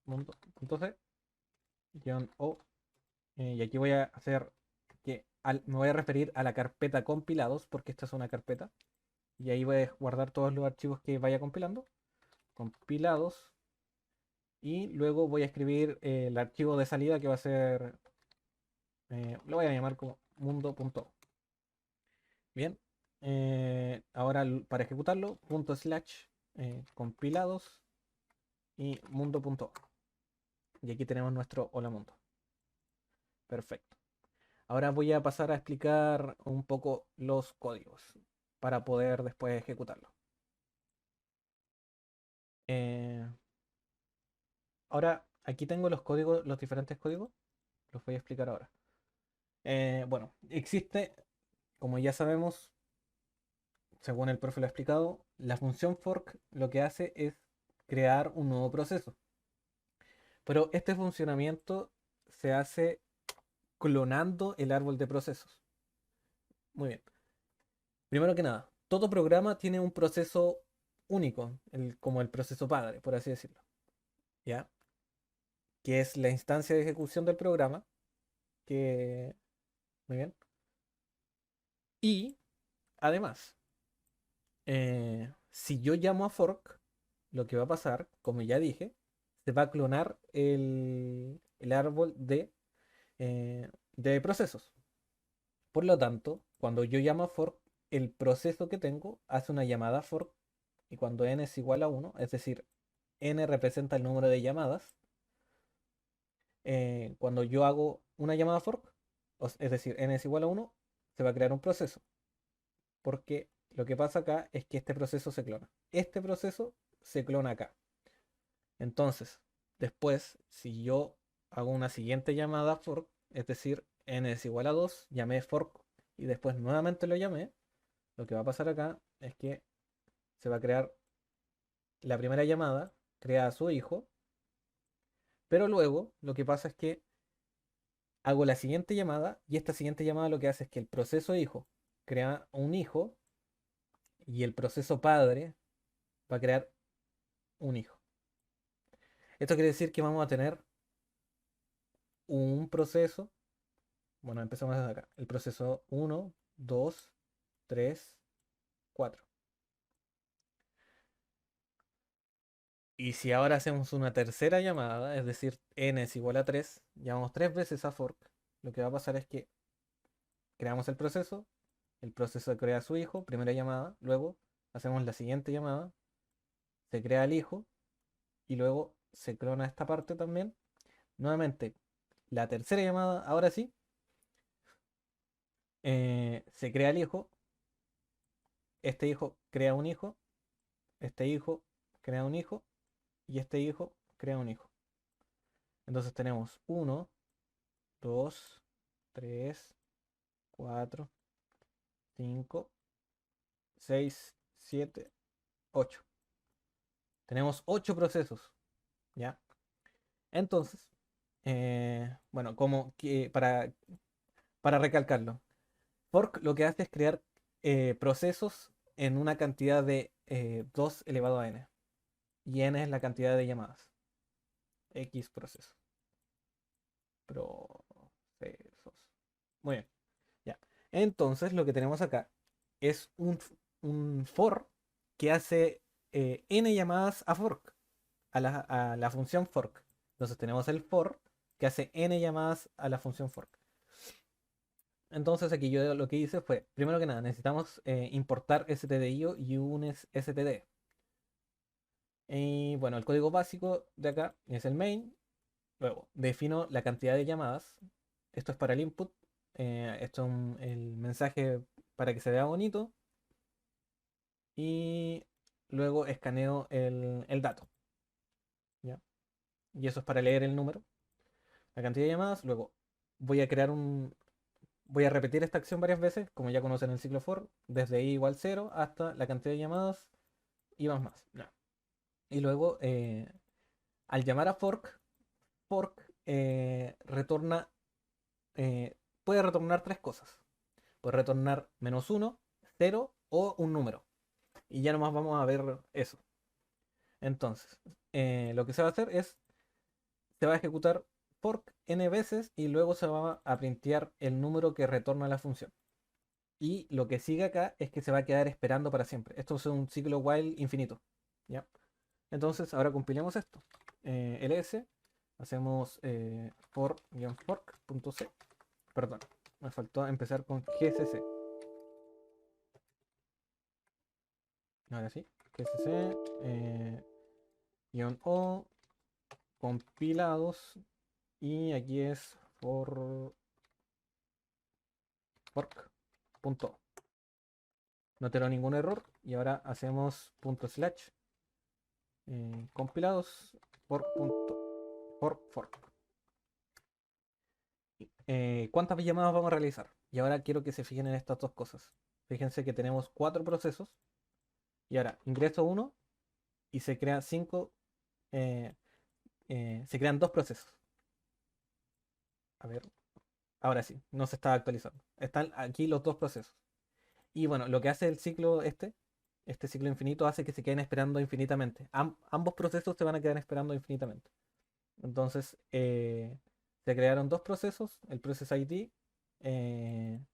mundo.c, guión o, y aquí voy a hacer que me voy a referir a la carpeta compilados, porque esta es una carpeta, y ahí voy a guardar todos los archivos que vaya compilando, compilados, y luego voy a escribir el archivo de salida que va a ser, lo voy a llamar como mundo.o. Bien, ahora para ejecutarlo, punto slash compilados y mundo.o. Y aquí tenemos nuestro hola mundo. Perfecto. Ahora voy a pasar a explicar un poco los códigos para poder después ejecutarlo. Eh, Ahora aquí tengo los códigos, los diferentes códigos. Los voy a explicar ahora. Bueno, existe, como ya sabemos, según el profe lo ha explicado, la función fork lo que hace es crear un nuevo proceso. Pero este funcionamiento se hace clonando el árbol de procesos. Muy bien. Primero que nada, todo programa tiene un proceso único, como el proceso padre, por así decirlo, ¿ya? Que es la instancia de ejecución del programa, que... Muy bien. Y, además, si yo llamo a fork, lo que va a pasar, como ya dije, se va a clonar el árbol de procesos. Por lo tanto, cuando yo llamo a fork, el proceso que tengo hace una llamada fork, y cuando n es igual a 1, es decir, n representa el número de llamadas, cuando yo hago una llamada fork, es decir, n es igual a 1, se va a crear un proceso. Porque lo que pasa acá es que este proceso se clona. Este proceso se clona acá. Entonces, después, si yo hago una siguiente llamada fork, es decir, n es igual a 2, llamé fork y después nuevamente lo llamé, lo que va a pasar acá es que se va a crear la primera llamada, crea a su hijo, pero luego lo que pasa es que hago la siguiente llamada y esta siguiente llamada lo que hace es que el proceso hijo crea un hijo y el proceso padre va a crear un hijo. Esto quiere decir que vamos a tener un proceso, bueno, empezamos desde acá, el proceso uno, 2, 3, 4. Y si ahora hacemos una tercera llamada, es decir, n es igual a 3, llamamos 3 veces a fork, lo que va a pasar es que creamos el proceso crea a su hijo, primera llamada, luego hacemos la siguiente llamada, se crea el hijo y luego se clona esta parte también. Nuevamente, la tercera llamada, ahora sí, se crea el hijo, este hijo crea un hijo, este hijo crea un hijo y este hijo crea un hijo. Entonces tenemos uno, 2, 3, 4, 5, 6, 7, 8. Tenemos 8 procesos, ¿ya? Entonces, bueno, como que para recalcarlo, fork lo que hace es crear procesos en una cantidad de 2 elevado a n. Y n es la cantidad de llamadas. X proceso. Procesos. Muy bien, ya. Entonces, lo que tenemos acá es un for que hace n llamadas a fork, a la función fork. Entonces tenemos el for que hace n llamadas a la función fork. Entonces aquí yo lo que hice fue, primero que nada, necesitamos importar stdio y un std. Y bueno, el código básico de acá es el main. Luego, defino la cantidad de llamadas. Esto es para el input. Esto es el mensaje para que se vea bonito. Y luego escaneo el dato. ¿Ya? Y eso es para leer el número, la cantidad de llamadas. Luego voy a crear voy a repetir esta acción varias veces, como ya conocen el ciclo for, desde i igual 0 hasta la cantidad de llamadas y más. No. Y luego, al llamar a fork retorna, puede retornar tres cosas. Puede retornar -1, 0 o un número. Y ya nomás vamos a ver eso. Entonces, lo que se va a hacer es, se va a ejecutar fork n veces y luego se va a printear el número que retorna la función. Y lo que sigue acá es que se va a quedar esperando para siempre. Esto es un ciclo while infinito. ¿Ya? Entonces, ahora compilemos esto. ls, hacemos for-fork.c. Perdón, me faltó empezar con gcc. Ahora sí, gcc, -o, compilados, y aquí es fork.o. No tengo ningún error. Y ahora hacemos // compilados fork. ¿Cuántas llamadas vamos a realizar? Y ahora quiero que se fijen en estas dos cosas. Fíjense que tenemos 4 procesos. Y ahora ingreso uno y se crean 5. Se crean 2 procesos. A ver, ahora sí, no se está actualizando. Están aquí los 2 procesos. Y bueno, lo que hace el ciclo este ciclo infinito, hace que se queden esperando infinitamente. Ambos procesos se van a quedar esperando infinitamente. Entonces, se crearon 2 procesos. El process ID de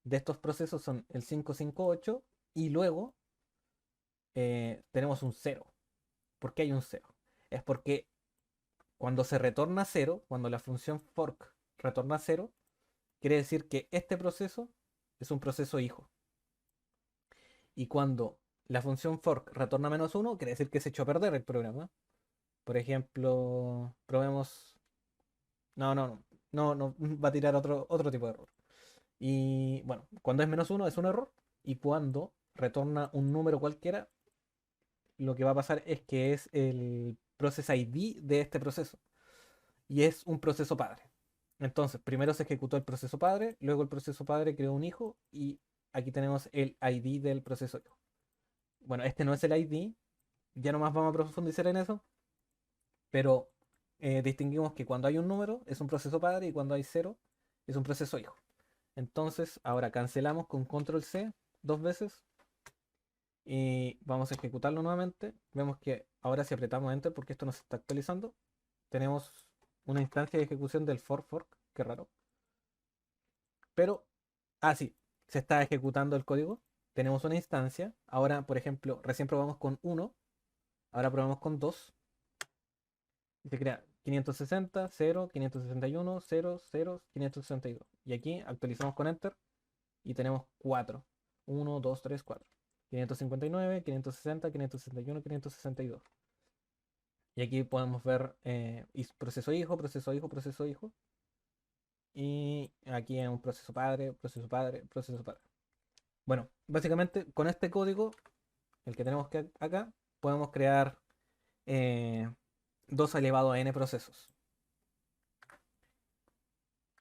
estos procesos son el 558 y luego tenemos un 0. ¿Por qué hay un 0? Es porque cuando se retorna 0, cuando la función fork retorna 0, quiere decir que este proceso es un proceso hijo. Y cuando la función fork retorna -1, quiere decir que se echó a perder el programa. Por ejemplo, probemos. No, va a tirar otro tipo de error. Y bueno, cuando es -1 es un error. Y cuando retorna un número cualquiera, lo que va a pasar es que es el process ID de este proceso. Y es un proceso padre. Entonces, primero se ejecutó el proceso padre, luego el proceso padre creó un hijo y aquí tenemos el ID del proceso hijo. Bueno, este no es el ID, ya nomás vamos a profundizar en eso, pero distinguimos que cuando hay un número es un proceso padre y cuando hay cero es un proceso hijo. Entonces, ahora cancelamos con control C 2 veces y vamos a ejecutarlo nuevamente. Vemos que ahora si apretamos enter, porque esto no se está actualizando, tenemos una instancia de ejecución del fork, qué raro. Pero, sí, se está ejecutando el código. Tenemos una instancia. Ahora, por ejemplo, recién probamos con 1, ahora probamos con 2. Y se crea 560, 0, 561, 0, 0, 562. Y aquí actualizamos con enter y tenemos 4. 1, 2, 3, 4. 559, 560, 561, 562. Y aquí podemos ver proceso hijo, proceso hijo, proceso hijo. Y aquí es un proceso padre, proceso padre, proceso padre. Bueno, básicamente con este código, el que tenemos que acá, podemos crear eh, 2 elevado a n procesos.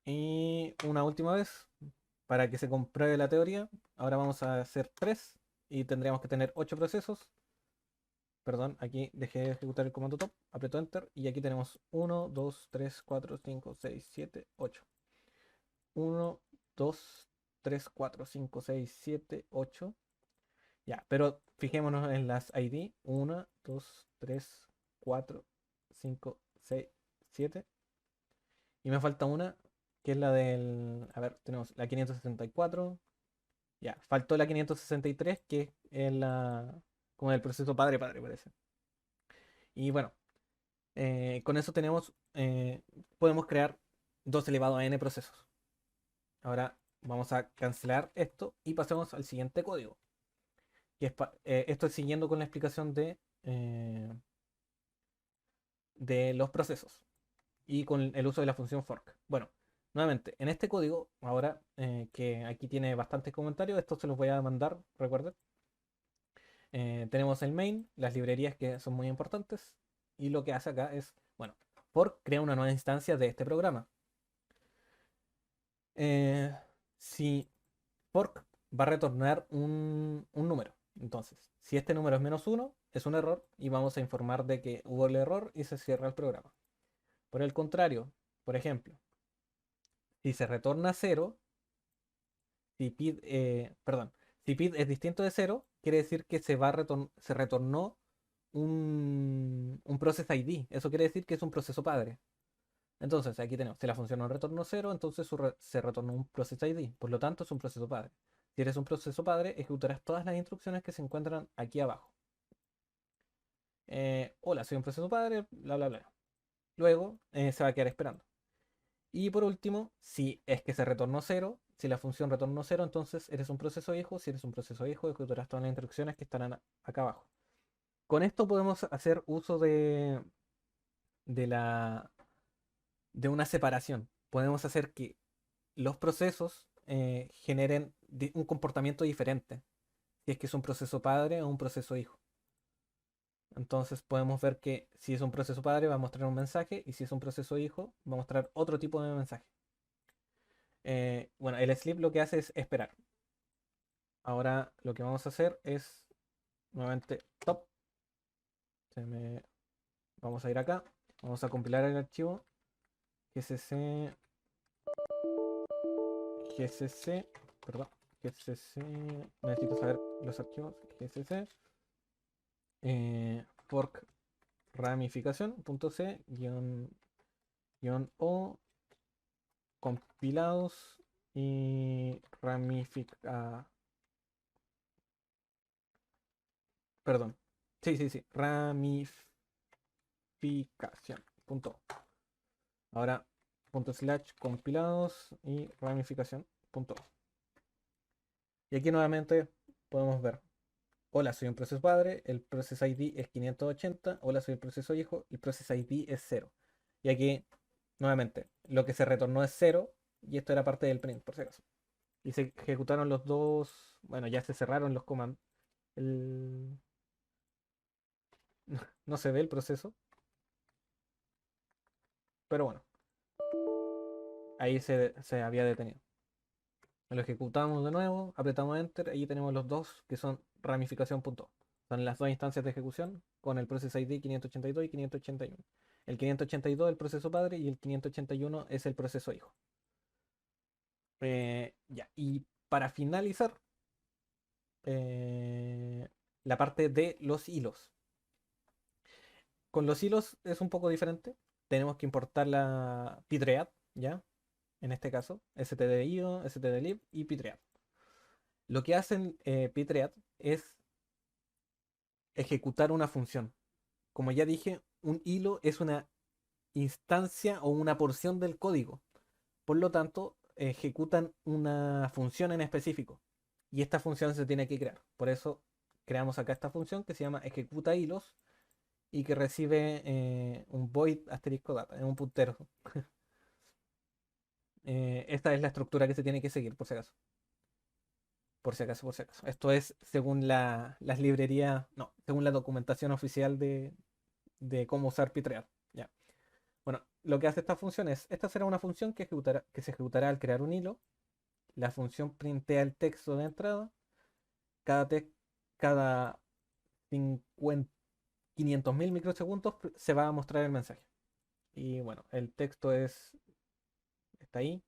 Y una última vez, para que se compruebe la teoría, ahora vamos a hacer 3 y tendríamos que tener 8 procesos. Perdón, aquí dejé de ejecutar el comando top, aprieto enter y aquí tenemos 1, 2, 3, 4, 5, 6, 7, 8. 1, 2, 3, 4, 5, 6, 7, 8. Ya, pero fijémonos en las ID. 1, 2, 3, 4, 5, 6, 7. Y me falta una, que es la del... A ver, tenemos la 564. Ya, faltó la 563, que es la... como el proceso padre-padre, parece. Y bueno, con eso tenemos... podemos crear 2 elevado a n procesos. Ahora vamos a cancelar esto y pasemos al siguiente código. Que es esto es siguiendo con la explicación de los procesos y con el uso de la función fork. Bueno, nuevamente, en este código, ahora que aquí tiene bastantes comentarios, esto se los voy a mandar, recuerden. Tenemos el main, las librerías que son muy importantes, y lo que hace acá es, bueno, fork crea una nueva instancia de este programa. Eh, si fork va a retornar un número. Entonces, si este número es -1, es un error y vamos a informar de que hubo el error y se cierra el programa. Por el contrario, por ejemplo, si se retorna 0, si PID, perdón, si PID es distinto de 0, quiere decir que se retornó un process ID. Eso quiere decir que es un proceso padre. Entonces, aquí tenemos, si la función no retornó 0, entonces se retornó un process ID. Por lo tanto, es un proceso padre. Si eres un proceso padre, ejecutarás todas las instrucciones que se encuentran aquí abajo. Hola, soy un proceso padre, bla, bla, bla. Luego se va a quedar esperando. Y por último, si es que se retornó 0, si la función retornó 0, entonces eres un proceso hijo. Si eres un proceso hijo, ejecutarás todas las instrucciones que estarán acá abajo. Con esto podemos hacer uso de la, de una separación. Podemos hacer que los procesos generen un comportamiento diferente, si es que es un proceso padre o un proceso hijo. Entonces podemos ver que si es un proceso padre va a mostrar un mensaje y si es un proceso hijo va a mostrar otro tipo de mensaje. Bueno, el sleep lo que hace es esperar. Ahora lo que vamos a hacer es nuevamente top. Vamos a ir acá. Vamos a compilar el archivo gcc, gcc, perdón, gcc, necesito saber los archivos, gcc, fork ramificación.c o compilados y perdón, sí, ramificación. Ahora / compilados y ramificación. Y aquí nuevamente podemos ver, hola, soy un proceso padre, el process ID es 580, hola, soy el proceso hijo, el process ID es 0. Y aquí, nuevamente, lo que se retornó es 0, y esto era parte del print, por si acaso. Y se ejecutaron los dos, bueno, ya se cerraron los comandos. El... No se ve el proceso, pero bueno, ahí se había detenido. Lo ejecutamos de nuevo, apretamos Enter, ahí tenemos los dos que son ramificación.o. Son las dos instancias de ejecución con el process ID 582 y 581. El 582 es el proceso padre y el 581 es el proceso hijo. Ya, y para finalizar, eh, la parte de los hilos. Con los hilos es un poco diferente. Tenemos que importar la pitread, ¿ya? En este caso, stdio, stdlib y pitread. Lo que hacen pitread es ejecutar una función. Como ya dije, un hilo es una instancia o una porción del código. Por lo tanto, ejecutan una función en específico. Y esta función se tiene que crear. Por eso creamos acá esta función que se llama ejecuta hilos y que recibe un void asterisco data, un puntero. Esta es la estructura que se tiene que seguir, por si acaso. Por si acaso, por si acaso. Esto es según las librerías, no, según la documentación oficial de cómo usar Pitread. Ya. Bueno, lo que hace esta función es, esta será una función que se ejecutará al crear un hilo. La función printea el texto de entrada. Cada, cada 50 500.000 microsegundos se va a mostrar el mensaje. Y bueno, el texto está ahí,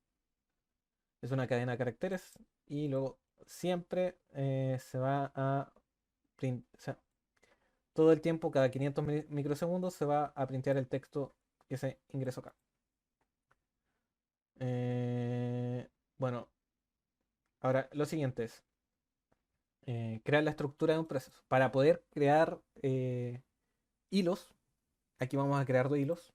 es una cadena de caracteres y luego siempre se va a o sea, todo el tiempo, cada 500 microsegundos se va a printear el texto que se ingresó acá. Bueno, ahora lo siguiente es crear la estructura de un proceso. Para poder crear hilos, aquí vamos a crear dos hilos,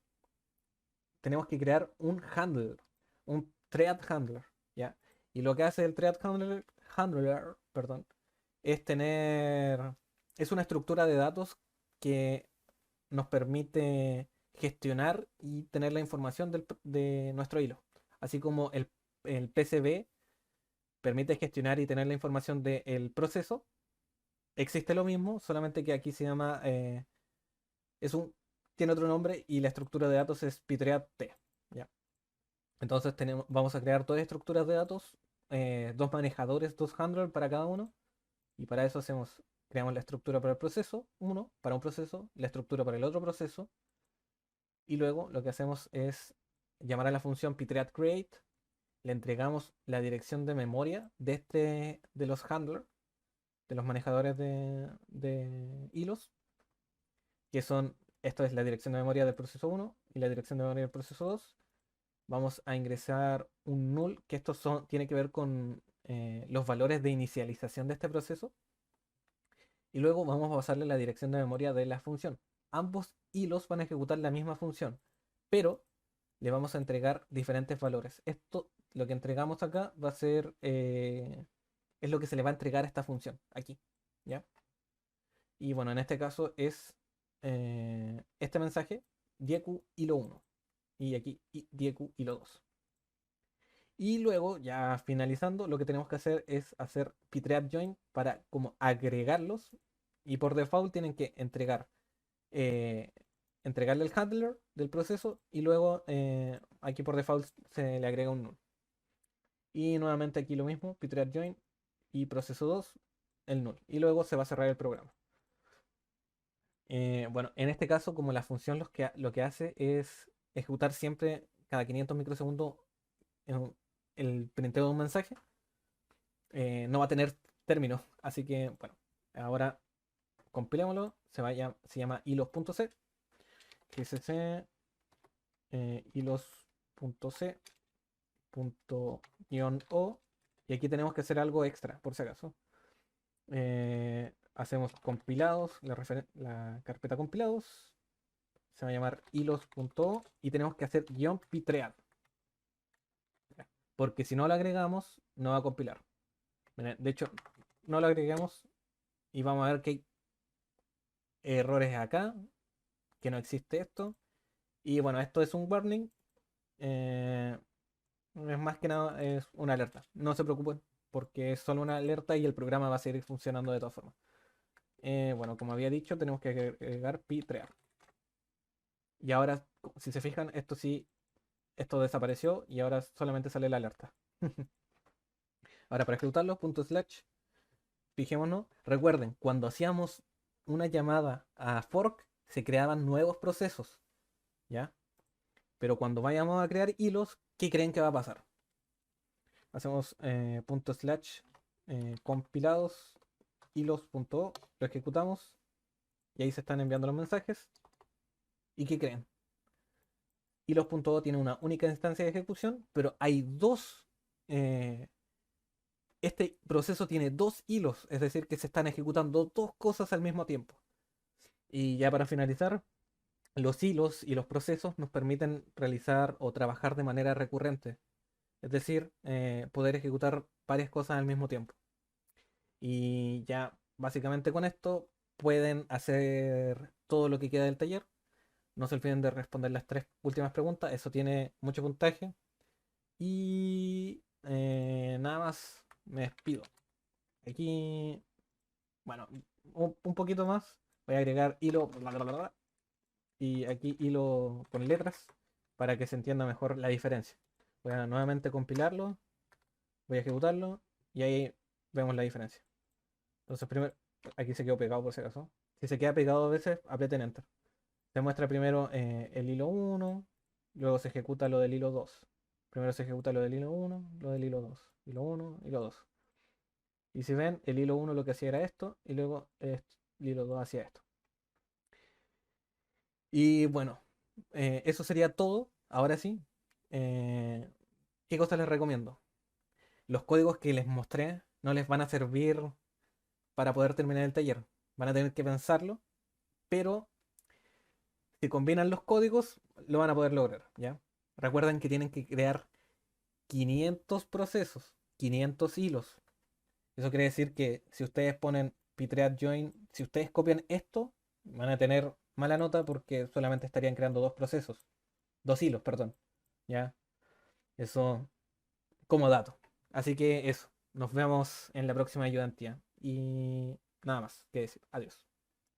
tenemos que crear un handler, un thread handler, ¿ya? Y lo que hace el thread handler, perdón, es es una estructura de datos que nos permite gestionar y tener la información de nuestro hilo. Así como el PCB permite gestionar y tener la información del proceso, existe lo mismo, solamente que aquí se llama, es un, tiene otro nombre y la estructura de datos es Pitread T. ¿Ya? Entonces vamos a crear dos estructuras de datos, dos manejadores, dos handlers para cada uno. Y para eso creamos la estructura para el proceso, uno, para un proceso, la estructura para el otro proceso. Y luego lo que hacemos es llamar a la función pitread_create, le entregamos la dirección de memoria de los handlers, de los manejadores de hilos, que son, esto es la dirección de memoria del proceso uno y la dirección de memoria del proceso 2. Vamos a ingresar un null, que tiene que ver con los valores de inicialización de este proceso. Y luego vamos a pasarle la dirección de memoria de la función. Ambos hilos van a ejecutar la misma función, pero le vamos a entregar diferentes valores. Esto, lo que entregamos acá, va a ser, es lo que se le va a entregar a esta función, aquí. ¿Ya? Y bueno, en este caso es este mensaje, diecu hilo 1. Y aquí diecu hilo 2. Y luego, ya finalizando, lo que tenemos que hacer es hacer pitread join para como agregarlos. Y por default tienen que eh, entregarle el handler del proceso y luego aquí por default se le agrega un null. Y nuevamente aquí lo mismo, pitread join y proceso 2 el null. Y luego se va a cerrar el programa. Bueno, en este caso, como la función lo que hace es ejecutar siempre cada 500 microsegundos el printeo de un mensaje, no va a tener término. Así que, bueno, ahora compilémoslo. Se llama hilos.c. gcc hilos.c .o. Y aquí tenemos que hacer algo extra, por si acaso. Hacemos compilados, la carpeta compilados. Se va a llamar hilos.o y tenemos que hacer guión pitread. Porque si no lo agregamos, no va a compilar. De hecho, no lo agregamos y vamos a ver que hay errores acá, que no existe esto. Y bueno, esto es un warning. eh, es más que nada es una alerta. No se preocupen, porque es solo una alerta y el programa va a seguir funcionando de todas formas. Bueno, como había dicho, tenemos que agregar pitread. Y ahora, si se fijan, esto desapareció y ahora solamente sale la alerta. Ahora, para ejecutarlo, punto slash, fijémonos, recuerden, cuando hacíamos una llamada a fork, se creaban nuevos procesos, ¿ya? Pero cuando vayamos a crear hilos, ¿qué creen que va a pasar? Hacemos punto slash compilados hilos.o, lo ejecutamos y ahí se están enviando los mensajes. ¿Y qué creen? Hilos.o tiene una única instancia de ejecución, pero hay eh, este proceso tiene dos hilos, es decir, que se están ejecutando dos cosas al mismo tiempo. Y ya para finalizar, los hilos y los procesos nos permiten realizar o trabajar de manera recurrente. Es decir, poder ejecutar varias cosas al mismo tiempo. Y ya básicamente con esto pueden hacer todo lo que queda del taller. No se olviden de responder las tres últimas preguntas, eso tiene mucho puntaje. Y nada más, me despido. Aquí, bueno, un poquito más. Voy a agregar hilo bla, bla, bla, bla, y aquí hilo con letras para que se entienda mejor la diferencia. Voy a nuevamente compilarlo, voy a ejecutarlo y ahí vemos la diferencia. Entonces, primero, aquí se quedó pegado por si acaso. Si se queda pegado a veces, aprieten Enter. Se muestra primero el hilo uno, luego se ejecuta lo del hilo 2. Primero se ejecuta lo del hilo uno, lo del hilo 2. Hilo uno, hilo 2. Y si ven, el hilo uno lo que hacía era esto, y luego el hilo 2 hacía esto. Y bueno, eso sería todo. Ahora sí, eh, ¿qué cosas les recomiendo? Los códigos que les mostré no les van a servir para poder terminar el taller. Van a tener que pensarlo, pero si combinan los códigos, lo van a poder lograr, ¿ya? Recuerden que tienen que crear 500 procesos, 500 hilos. Eso quiere decir que si ustedes ponen Pitread Join, si ustedes copian esto, van a tener mala nota porque solamente estarían creando dos procesos, dos hilos, perdón, ¿ya? Eso como dato. Así que eso, nos vemos en la próxima ayudantía. Y nada más que decir. Adiós.